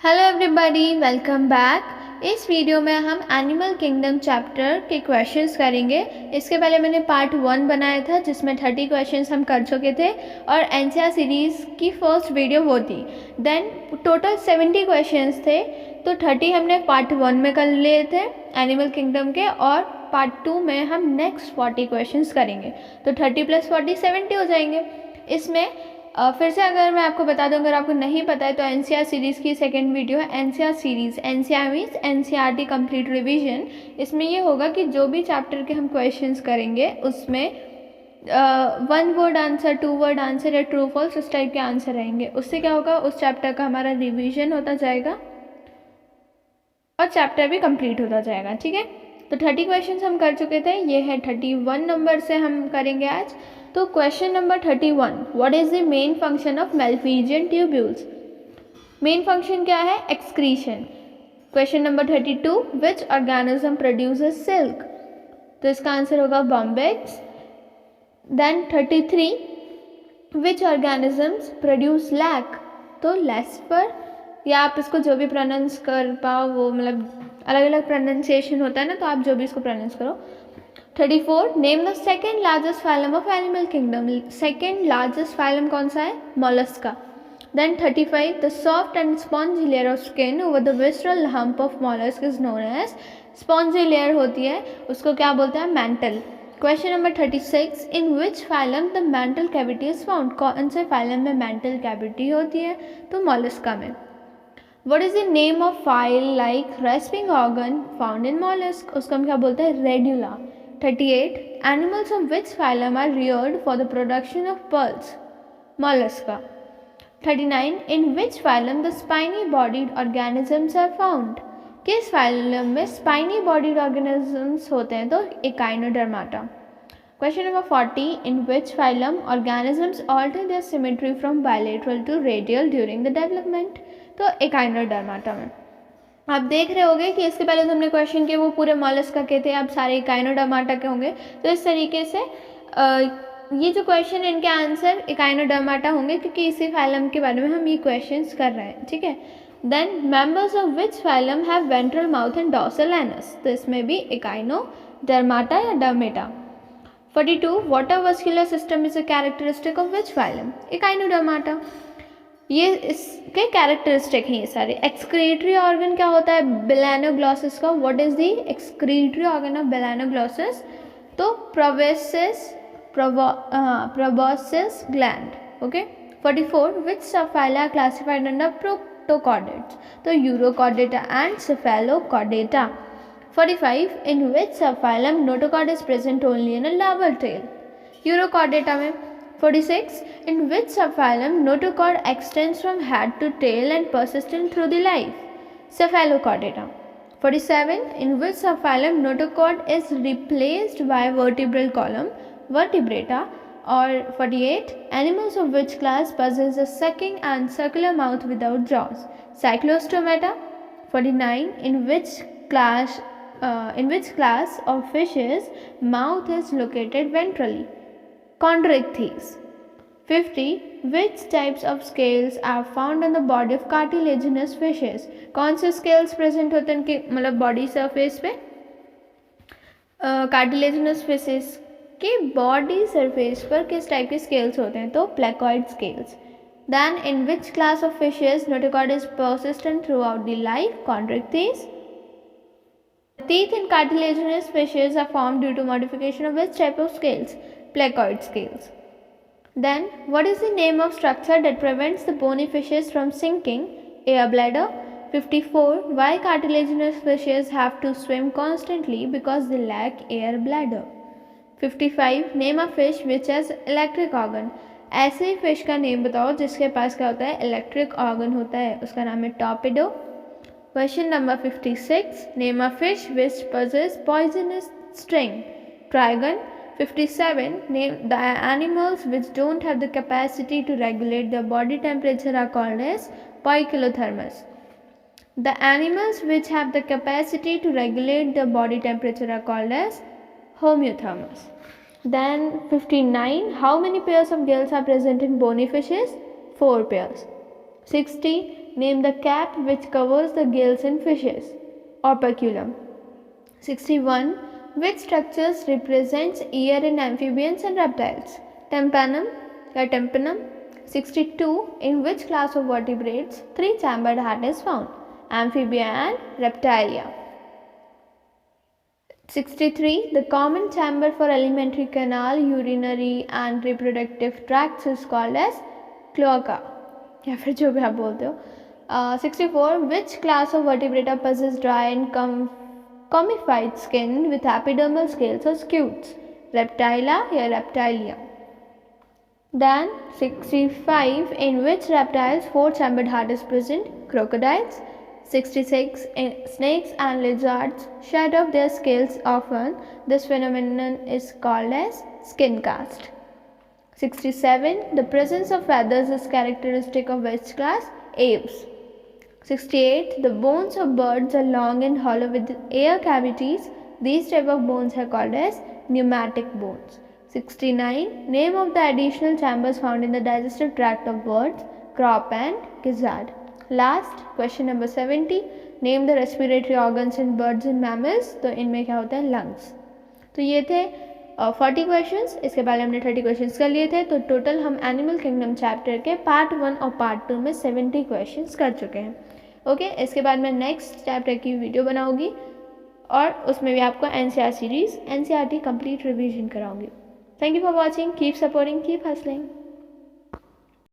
Hello everybody, welcome back. इस video में हम एनिमल किंगडम चैप्टर के क्वेश्चंस करेंगे। इसके पहले मैंने पार्ट 1 बनाया था जिसमें 30 क्वेश्चंस हम कर चुके थे और एनसीईआरटी सीरीज़ की फर्स्ट वीडियो वो थी। देन टोटल 70 क्वेश्चंस थे, तो 30 हमने पार्ट 1 में कर लिए थे एनिमल किंगडम के, और पार्ट 2 में हम नेक्स्ट 40 क्वेश्चंस करेंगे। तो 30 + 40 70 हो जाएंगे। इसमें फिर से अगर मैं आपको बता दूं, अगर आपको नहीं पता है तो एनसीईआरटी सीरीज़ की सेकंड वीडियो है NCERT series. NCERT means NCERT complete revision. इसमें ये होगा कि जो भी चैप्टर के हम क्वेश्चंस करेंगे उसमें 1 वर्ड आंसर, 2 वर्ड आंसर या ट्रू फॉल्स इस टाइप के आंसर रहेंगे। उससे क्या होगा, उस चैप्टर का हमारा रिविजन होता जाएगा और चैप्टर भी कंप्लीट होता जाएगा। ठीक है, तो 30 क्वेश्चंस हम कर चुके थे, ये है 31 नंबर से हम करेंगे आज। तो question number 31, what is the main function of Malpighian tubules. Main function क्या है, excretion. Question number 32, which organism produces silk. तो इसका आंसर होगा Bombyx. Then 33, which organisms produce lac. तो लेस्पर, या आप इसको जो भी प्रोनाउंस कर पाओ, वो मतलब अलग अलग प्रोनाउंसिएशन होता है ना, तो आप जो भी इसको प्रोनाउंस करो। 34, name the second largest phylum of animal kingdom. Second largest phylum कौन सा है, Mollusca. Then 35, the soft and spongy layer of skin over the visceral hump of mollusc is known as. Spongy layer होती है, उसको क्या बोलते हैं, mantle. Question number 36, in which phylum the mantle cavity is found. कौन से phylum में mantle cavity होती है, तो मोलस्का में। What is the name of file-like rasping organ found in mollusk? उसको हम क्या बोलते हैं, radula. 38, animals of which phylum are reared for the production of pearls? Mollusca. 39, in which phylum the spiny bodied organisms are found? किस phylum में spiny bodied organisms होते हैं, तो Echinodermata. Question number 40, in which phylum organisms alter their symmetry from bilateral to radial during the development? तो Echinodermata में। आप देख रहे होंगे कि इसके पहले जो हमने क्वेश्चन किए वो पूरे मोलस्का के थे, अब सारे एकाइनोडर्माटा के होंगे। तो इस तरीके से ये जो क्वेश्चन इनके आंसर एकाइनोडर्माटा होंगे, क्योंकि इसी फाइलम के बारे में हम ये क्वेश्चंस कर रहे हैं। ठीक है, then members of which phylum have ventral mouth and dorsal anus. तो इसमें भी एकाइनोडर्माटा या डर्मेटा। 42, water vascular system is a characteristic of which phylum. Echinodermata. ये इसके कैरेक्टरिस्टिक हैं ये सारे। एक्सक्रीटरी ऑर्गन क्या होता है बेलानोग्लॉसिस का, what is the excretory organ of balanoglossus, तो proboscis gland. Okay. 44, which subphyla classified under protochordates. तो urochordata and cephalochordata. 45, in which subphylum notochord is present only in a larval tail. Urochordata में। 46, in which subphylum notochord extends from head to tail and persistent through the life? Cephalochordata. 47, in which subphylum notochord is replaced by vertebral column? Vertebrata. Or 48, animals of which class possess a sucking and circular mouth without jaws? Cyclostomata. 49, in which class of fishes mouth is located ventrally? Chondrichthyes. 50, which types of scales are found on the body of cartilaginous fishes? कौन से scales present होते हैं उनके मतलब body surface पे? cartilaginous fishes के body surface पर किस type के scales होते हैं, तो placoid scales. Then in which class of fishes notochord is persistent throughout the life? Chondrichthyes. Teeth in cartilaginous fishes are formed due to modification of which type of scales? Placoid scales. Then, what is the name of structure that prevents the bony fishes from sinking? Air bladder. 54, why cartilaginous fishes have to swim constantly? Because they lack air bladder. 55, name a fish which has electric organ. ऐसे ही fish का name बताओ जिसके पास क्या होता है, electric organ होता है, उसका नाम है torpedo. Question number 56, name a fish which possess poisonous sting. ट्राइगन। 57, name the animals which don't have the capacity to regulate their body temperature are called as poikilotherms. The animals which have the capacity to regulate their body temperature are called as homeotherms. Then 59, how many pairs of gills are present in bony fishes? 4 pairs. 60, Name the cap which covers the gills in fishes. Operculum. 61. Which structures represents ear in amphibians and reptiles? Tympanum or tympanum. 62. In which class of vertebrates three-chambered heart is found? Amphibia and Reptilia. 63. The common chamber for alimentary canal, urinary and reproductive tracts is called as cloaca, या फिर जो भी आप बोलते हो. 64. Which class of vertebrata possess dry and commified skin with epidermal scales or scutes? Reptilia या Reptilia. Then 65. In which reptiles four-chambered heart is present? Crocodiles. 66. In snakes and lizards shed off their scales often. This phenomenon is called as skin cast. 67. The presence of feathers is characteristic of which class? Aves. 68. The bones of birds are long and hollow with air cavities. These type of bones are called as pneumatic bones. 69. Name of the additional chambers found in the digestive tract of birds, crop and gizzard. Last question number 70. Name the respiratory organs in birds and mammals. तो इनमें क्या होता है? Lungs. तो ये थे 40 questions. इसके पहले हमने 30 क्वेश्चंस कर लिए थे. तो टोटल हम एनिमल किंगडम चैप्टर के पार्ट 1 और पार्ट 2 में 70 क्वेश्चंस कर चुके हैं. ओके, इसके बाद मैं नेक्स्ट चैप्टर की वीडियो बनाऊंगी और उसमें भी आपको NCR series NCERT complete revision कराऊंगी. Thank you for watching. Keep supporting, keep hustling.